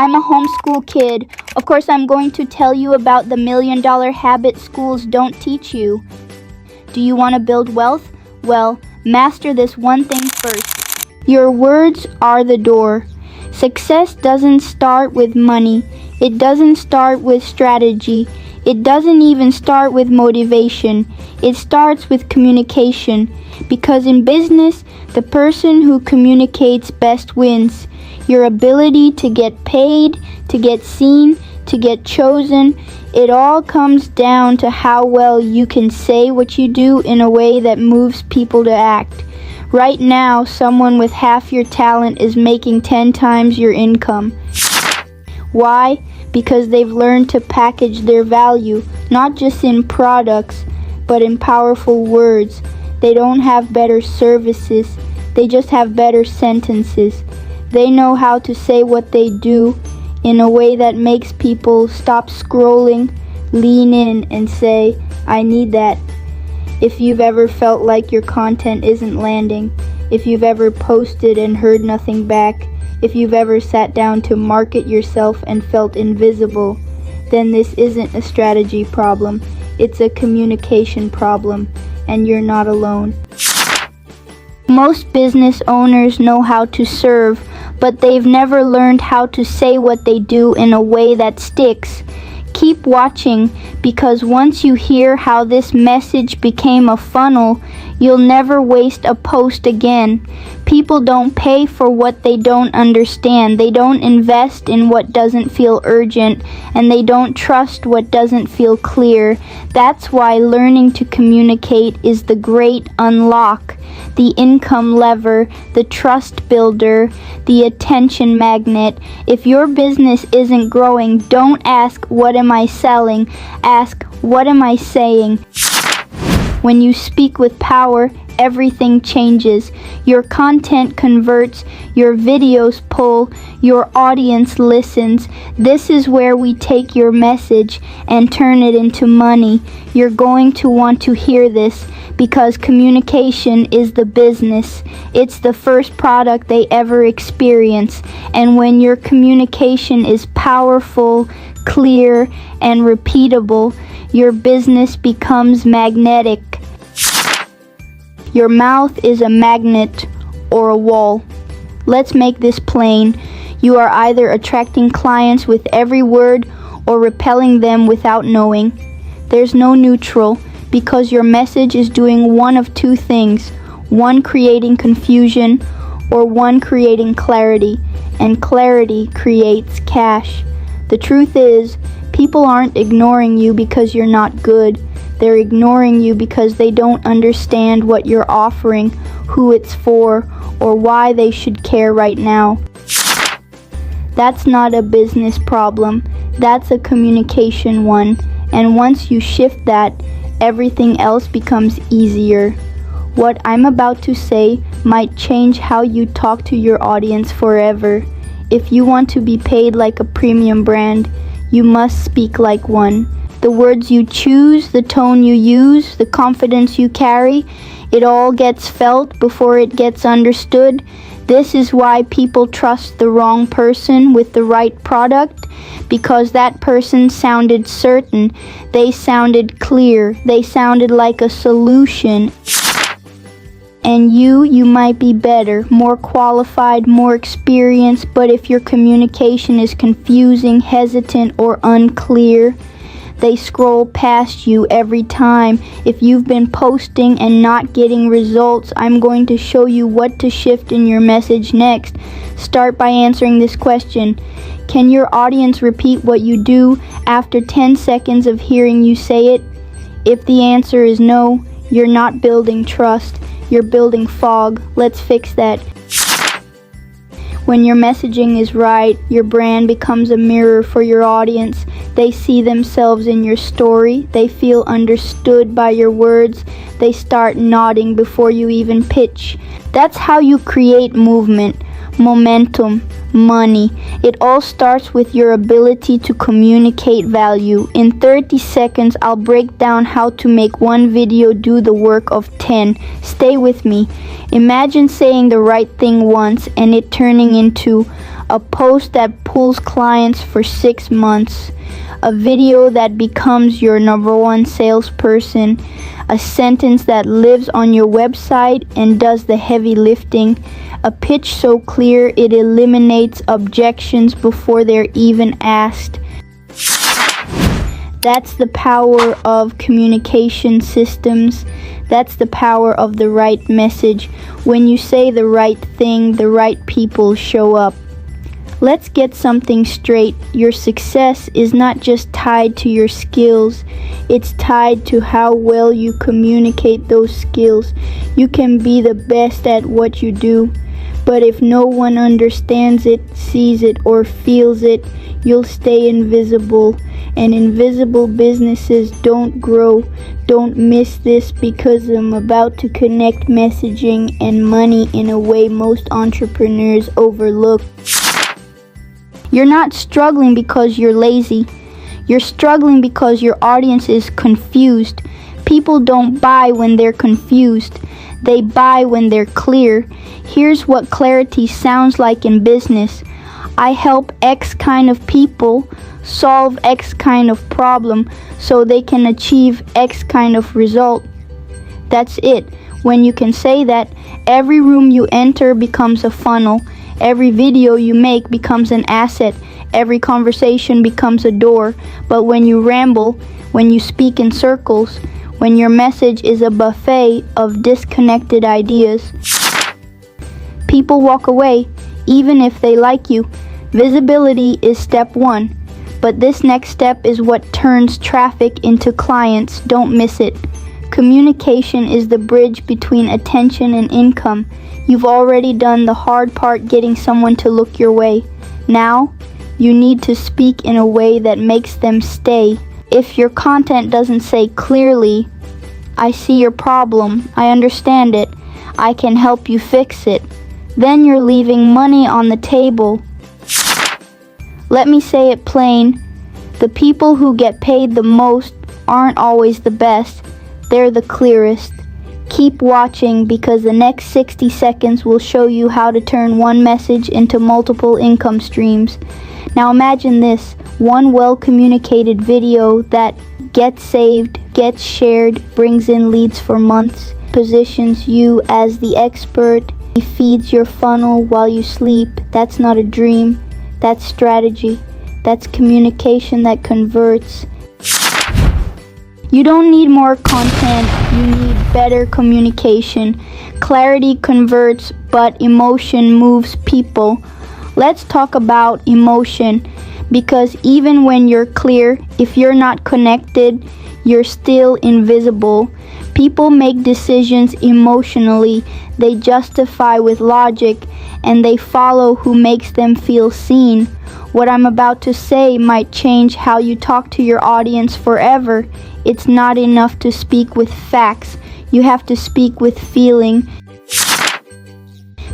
I'm a homeschool kid. Of course, I'm going to tell you about the $1 million habit schools don't teach you. Do you want to build wealth? Well, master this one thing first. Your words are the door. Success doesn't start with money. It doesn't start with strategy. It doesn't even start with motivation. It starts with communication. Because in business, the person who communicates best wins. Your ability to get paid, to get seen, to get chosen, it all comes down to how well you can say what you do in a way that moves people to act. Right now, someone with half your talent is making 10 times your income. Why? Because they've learned to package their value, not just in products, but in powerful words. They don't have better services, they just have better sentences. They know how to say what they do in a way that makes people stop scrolling, lean in, and say, I need that. If you've ever felt like your content isn't landing, if you've ever posted and heard nothing back, if you've ever sat down to market yourself and felt invisible, then this isn't a strategy problem. It's a communication problem, and you're not alone. Most business owners know how to serve, but they've never learned how to say what they do in a way that sticks. Keep watching, because once you hear how this message became a funnel, you'll never waste a post again. People don't pay for what they don't understand. They don't invest in what doesn't feel urgent, and they don't trust what doesn't feel clear. That's why learning to communicate is the great unlock, the income lever, the trust builder, the attention magnet. If your business isn't growing, don't ask, what am I selling? Ask, what am I saying? When you speak with power, everything changes. Your content converts, your videos pull, your audience listens. This is where we take your message and turn it into money. You're going to want to hear this, because communication is the business. It's the first product they ever experience. And when your communication is powerful, clear, and repeatable, your business becomes magnetic. Your mouth is a magnet or a wall. Let's make this plain. You are either attracting clients with every word or repelling them without knowing. There's no neutral, because your message is doing one of two things. One, creating confusion, or one, creating clarity. And clarity creates cash. The truth is, people aren't ignoring you because you're not good. They're ignoring you because they don't understand what you're offering, who it's for, or why they should care right now. That's not a business problem. That's a communication one. And once you shift that, everything else becomes easier. What I'm about to say might change how you talk to your audience forever. If you want to be paid like a premium brand, you must speak like one. The words you choose, the tone you use, the confidence you carry, it all gets felt before it gets understood. This is why people trust the wrong person with the right product, because that person sounded certain, they sounded clear, they sounded like a solution. And you might be better, more qualified, more experienced, but if your communication is confusing, hesitant, or unclear, they scroll past you every time. If you've been posting and not getting results, I'm going to show you what to shift in your message next. Start by answering this question. Can your audience repeat what you do after 10 seconds of hearing you say it? If the answer is no, you're not building trust. You're building fog. Let's fix that. When your messaging is right, your brand becomes a mirror for your audience. They see themselves in your story. They feel understood by your words. They start nodding before you even pitch. That's how you create movement, momentum, money. It all starts with your ability to communicate value. In 30 seconds, I'll break down how to make one video do the work of 10. Stay with me. Imagine saying the right thing once and it turning into a post that pulls clients for 6 months, a video that becomes your number one salesperson, a sentence that lives on your website and does the heavy lifting, a pitch so clear it eliminates objections before they're even asked. That's the power of communication systems. That's the power of the right message. When you say the right thing, the right people show up. Let's get something straight. Your success is not just tied to your skills. It's tied to how well you communicate those skills. You can be the best at what you do, but if no one understands it, sees it, or feels it, you'll stay invisible. And invisible businesses don't grow. Don't miss this, because I'm about to connect messaging and money in a way most entrepreneurs overlook. You're not struggling because you're lazy. You're struggling because your audience is confused. People don't buy when they're confused. They buy when they're clear. Here's what clarity sounds like in business. I help X kind of people solve X kind of problem so they can achieve X kind of result. That's it. When you can say that, every room you enter becomes a funnel. Every video you make becomes an asset. Every conversation becomes a door. But when you ramble, when you speak in circles, when your message is a buffet of disconnected ideas, people walk away, even if they like you. Visibility is step one, but this next step is what turns traffic into clients. Don't miss it. Communication is the bridge between attention and income. You've already done the hard part, getting someone to look your way. Now, you need to speak in a way that makes them stay. If your content doesn't say clearly, I see your problem, I understand it, I can help you fix it, then you're leaving money on the table. Let me say it plain. The people who get paid the most aren't always the best. They're the clearest. Keep watching, because the next 60 seconds will show you how to turn one message into multiple income streams. Now imagine this. One well-communicated video that gets saved, gets shared, brings in leads for months, positions you as the expert, feeds your funnel while you sleep. That's not a dream. That's strategy. That's communication that converts. You don't need more content, you need better communication. Clarity converts, but emotion moves people. Let's talk about emotion, because even when you're clear, if you're not connected, you're still invisible. People make decisions emotionally, they justify with logic, and they follow who makes them feel seen. What I'm about to say might change how you talk to your audience forever. It's not enough to speak with facts. You have to speak with feeling.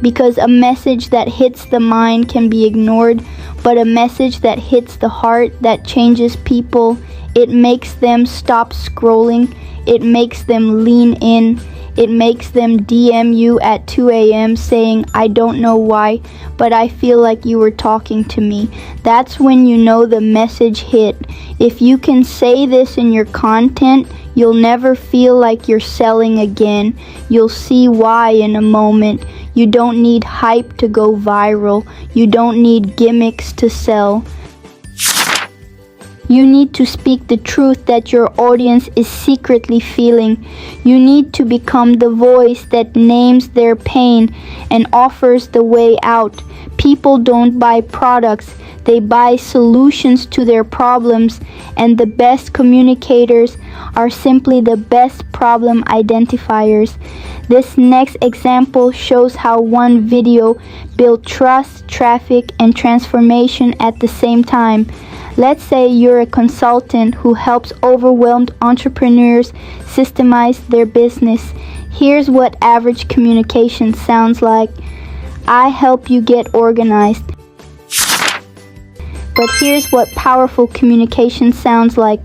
Because a message that hits the mind can be ignored, but a message that hits the heart, that changes people, it makes them stop scrolling. It makes them lean in. It makes them DM you at 2 a.m. saying, I don't know why, but I feel like you were talking to me. That's when you know the message hit. If you can say this in your content, you'll never feel like you're selling again. You'll see why in a moment. You don't need hype to go viral. You don't need gimmicks to sell. You need to speak the truth that your audience is secretly feeling. You need to become the voice that names their pain and offers the way out. People don't buy products, they buy solutions to their problems, and the best communicators are simply the best problem identifiers. This next example shows how one video built trust, traffic, and transformation at the same time. Let's say you're a consultant who helps overwhelmed entrepreneurs systemize their business. Here's what average communication sounds like. I help you get organized. But here's what powerful communication sounds like.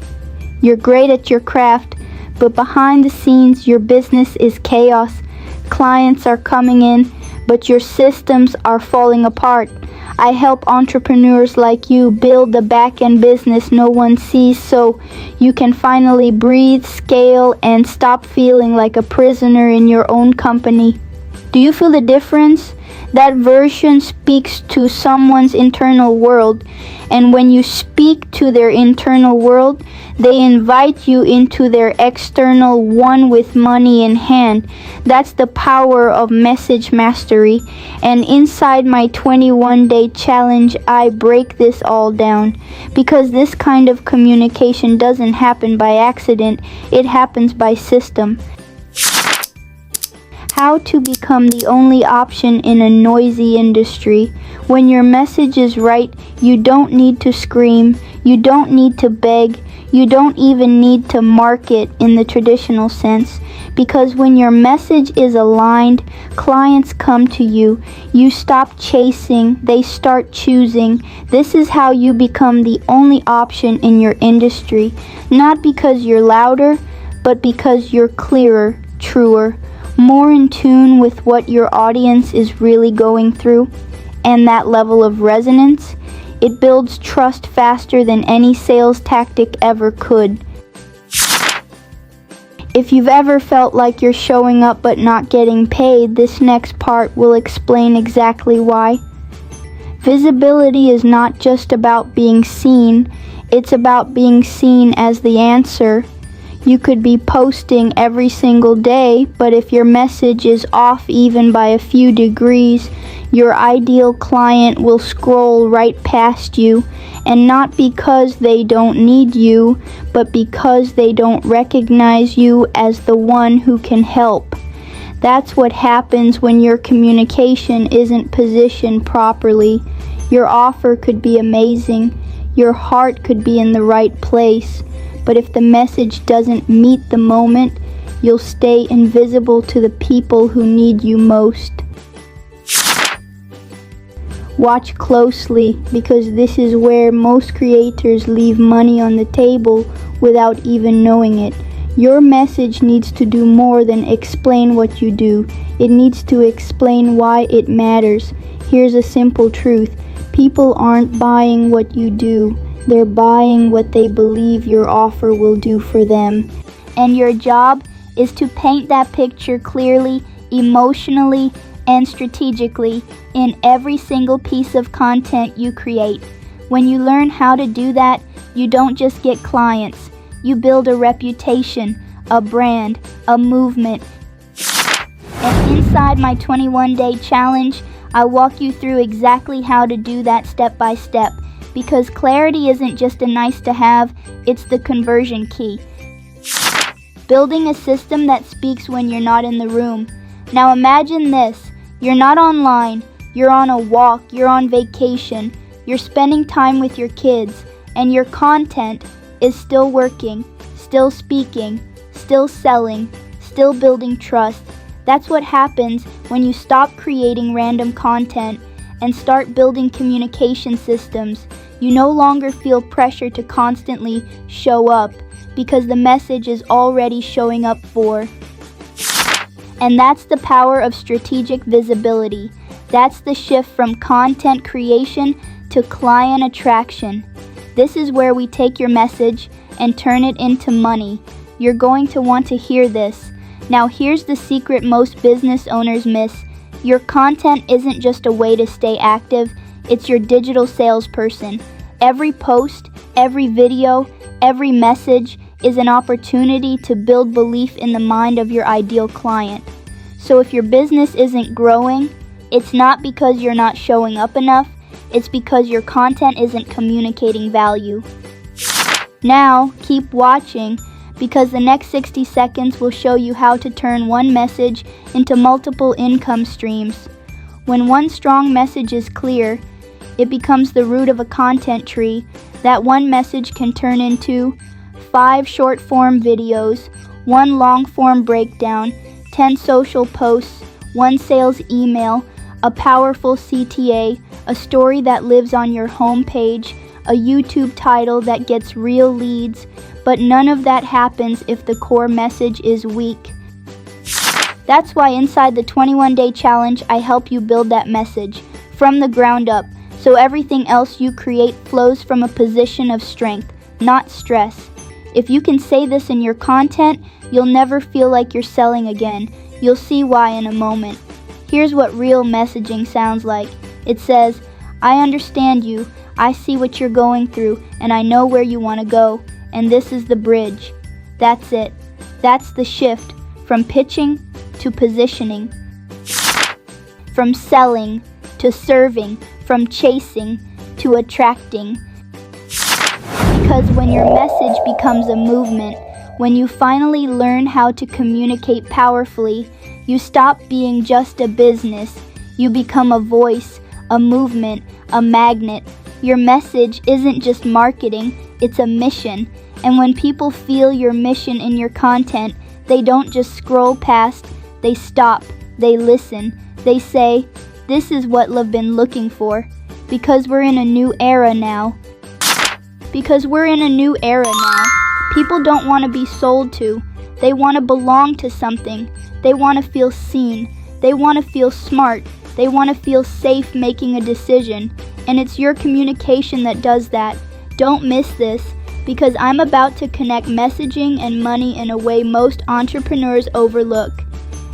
You're great at your craft, but behind the scenes your business is chaos. Clients are coming in, but your systems are falling apart. I help entrepreneurs like you build the back-end business no one sees so you can finally breathe, scale, and stop feeling like a prisoner in your own company. Do you feel the difference? That version speaks to someone's internal world, and when you speak to their internal world, they invite you into their external one with money in hand. That's the power of message mastery, and inside my 21-day challenge, I break this all down, because this kind of communication doesn't happen by accident, it happens by system. How to become the only option in a noisy industry. When your message is right, you don't need to scream, you don't need to beg, you don't even need to market in the traditional sense, because when your message is aligned, clients come to you. You stop chasing, they start choosing. This is how you become the only option in your industry, not because you're louder, but because you're clearer, truer, more in tune with what your audience is really going through, and that level of resonance, it builds trust faster than any sales tactic ever could. If you've ever felt like you're showing up but not getting paid, this next part will explain exactly why. Visibility is not just about being seen, it's about being seen as the answer. You could be posting every single day, but if your message is off even by a few degrees, your ideal client will scroll right past you, and not because they don't need you, but because they don't recognize you as the one who can help. That's what happens when your communication isn't positioned properly. Your offer could be amazing, your heart could be in the right place, but if the message doesn't meet the moment, you'll stay invisible to the people who need you most. Watch closely, because this is where most creators leave money on the table without even knowing it. Your message needs to do more than explain what you do. It needs to explain why it matters. Here's a simple truth. People aren't buying what you do. They're buying what they believe your offer will do for them. And your job is to paint that picture clearly, emotionally, and strategically in every single piece of content you create. When you learn how to do that, you don't just get clients. You build a reputation, a brand, a movement. And inside my 21-day challenge, I walk you through exactly how to do that step by step. Because clarity isn't just a nice to have, it's the conversion key. Building a system that speaks when you're not in the room. Now imagine this, you're not online, you're on a walk, you're on vacation, you're spending time with your kids, and your content is still working, still speaking, still selling, still building trust. That's what happens when you stop creating random content and start building communication systems. You no longer feel pressure to constantly show up because the message is already showing up for. And that's the power of strategic visibility. That's the shift from content creation to client attraction. This is where we take your message and turn it into money. You're going to want to hear this. Now here's the secret most business owners miss. Your content isn't just a way to stay active, it's your digital salesperson. Every post, every video, every message is an opportunity to build belief in the mind of your ideal client. So if your business isn't growing, it's not because you're not showing up enough, it's because your content isn't communicating value. Now, keep watching, because the next 60 seconds will show you how to turn one message into multiple income streams. When one strong message is clear, it becomes the root of a content tree. That one message can turn into 5 short-form videos, 1 long-form breakdown, 10 social posts, 1 sales email, a powerful CTA, a story that lives on your homepage, a YouTube title that gets real leads, but none of that happens if the core message is weak. That's why inside the 21-day challenge, I help you build that message from the ground up, so everything else you create flows from a position of strength, not stress. If you can say this in your content, you'll never feel like you're selling again. You'll see why in a moment. Here's what real messaging sounds like. It says, I understand you, I see what you're going through, and I know where you want to go, and this is the bridge. That's it. That's the shift from pitching to positioning, from selling to serving, from chasing to attracting. Because when your message becomes a movement, when you finally learn how to communicate powerfully, you stop being just a business. You become a voice, a movement, a magnet. Your message isn't just marketing, it's a mission. And when people feel your mission in your content, they don't just scroll past, they stop, they listen, they say, this is what I've been looking for. Because we're in a new era now. People don't want to be sold to. They want to belong to something. They want to feel seen. They want to feel smart. They want to feel safe making a decision. And it's your communication that does that. Don't miss this, because I'm about to connect messaging and money in a way most entrepreneurs overlook.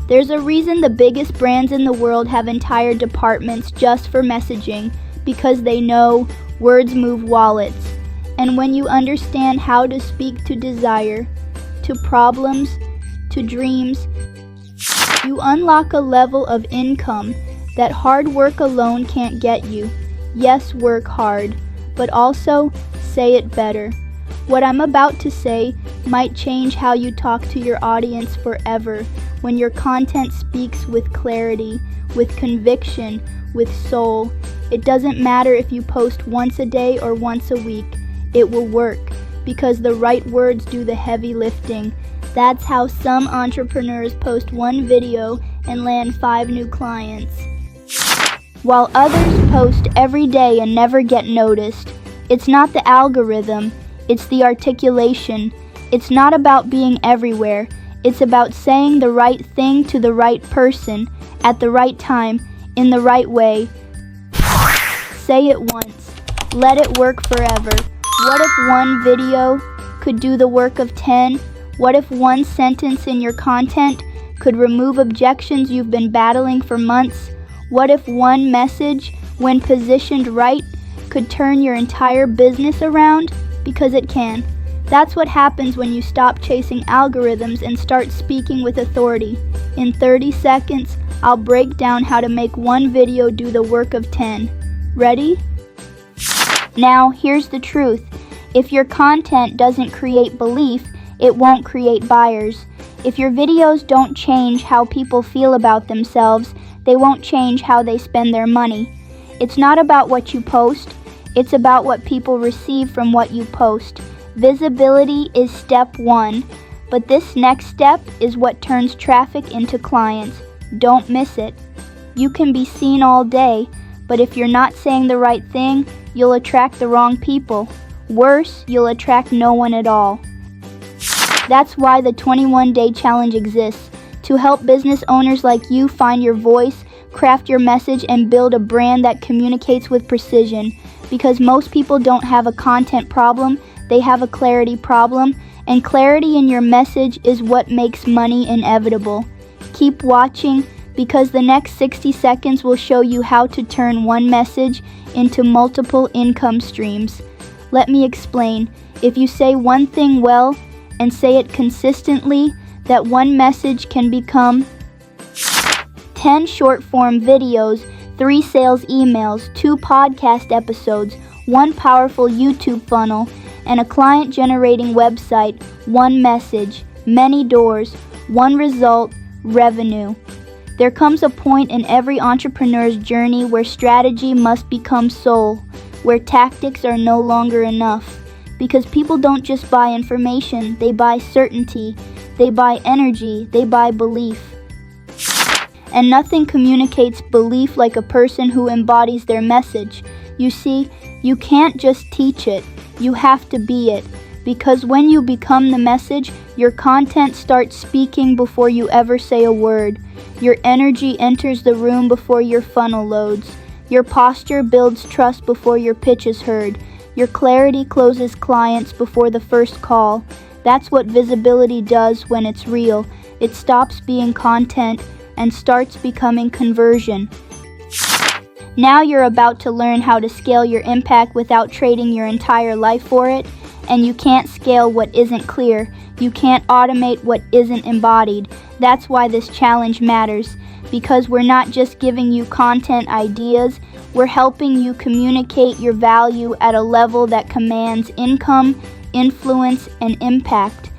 There's a reason the biggest brands in the world have entire departments just for messaging, because they know words move wallets. And when you understand how to speak to desire, to problems, to dreams, you unlock a level of income that hard work alone can't get you. Yes, work hard, but also say it better. What I'm about to say might change how you talk to your audience forever when your content speaks with clarity, with conviction, with soul. It doesn't matter if you post once a day or once a week. It will work because the right words do the heavy lifting. That's how some entrepreneurs post one video and land 5 new clients, while others post every day and never get noticed. It's not the algorithm, it's the articulation. It's not about being everywhere. It's about saying the right thing to the right person, at the right time, in the right way. Say it once. Let it work forever. What if one video could do the work of 10? What if one sentence in your content could remove objections you've been battling for months? What if one message, when positioned right, could turn your entire business around? Because it can. That's what happens when you stop chasing algorithms and start speaking with authority. In 30 seconds, I'll break down how to make one video do the work of 10. Ready? Now, here's the truth. If your content doesn't create belief, it won't create buyers. If your videos don't change how people feel about themselves, they won't change how they spend their money. It's not about what you post, it's about what people receive from what you post. Visibility is step 1, but this next step is what turns traffic into clients. Don't miss it. You can be seen all day, but if you're not saying the right thing, you'll attract the wrong people. Worse, you'll attract no one at all. That's why the 21-day challenge exists, to help business owners like you find your voice, craft your message, and build a brand that communicates with precision. Because most people don't have a content problem, they have a clarity problem, and clarity in your message is what makes money inevitable. Keep watching, because the next 60 seconds will show you how to turn one message into multiple income streams. Let me explain. If you say one thing well and say it consistently, that one message can become 10 short-form videos, 3 sales emails, 2 podcast episodes, 1 powerful YouTube funnel, and a client-generating website. One message, many doors, one result, revenue. There comes a point in every entrepreneur's journey where strategy must become soul, where tactics are no longer enough. Because people don't just buy information, they buy certainty, they buy energy, they buy belief. And nothing communicates belief like a person who embodies their message. You see, you can't just teach it, you have to be it. Because when you become the message, your content starts speaking before you ever say a word. Your energy enters the room before your funnel loads. Your posture builds trust before your pitch is heard. Your clarity closes clients before the first call. That's what visibility does when it's real. It stops being content and starts becoming conversion. Now you're about to learn how to scale your impact without trading your entire life for it. And you can't scale what isn't clear. You can't automate what isn't embodied. That's why this challenge matters. Because we're not just giving you content ideas, we're helping you communicate your value at a level that commands income, influence, and impact.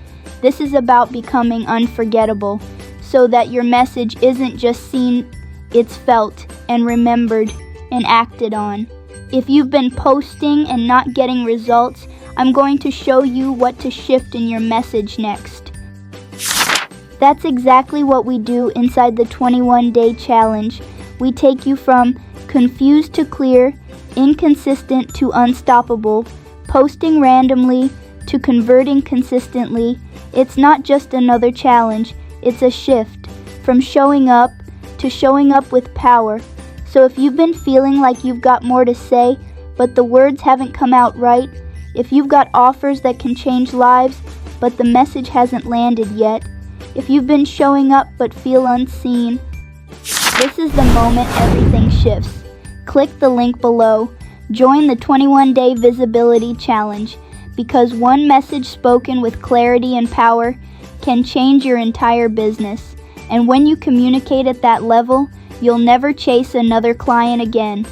This is about becoming unforgettable, so that your message isn't just seen, it's felt and remembered and acted on. If you've been posting and not getting results, I'm going to show you what to shift in your message next. That's exactly what we do inside the 21-day challenge. We take you from confused to clear, inconsistent to unstoppable, posting randomly to converting consistently. It's not just another challenge, it's a shift from showing up to showing up with power. So if you've been feeling like you've got more to say, but the words haven't come out right, if you've got offers that can change lives, but the message hasn't landed yet, if you've been showing up but feel unseen, this is the moment everything shifts. Click the link below. Join the 21-day visibility challenge, because one message spoken with clarity and power can change your entire business. And when you communicate at that level, you'll never chase another client again.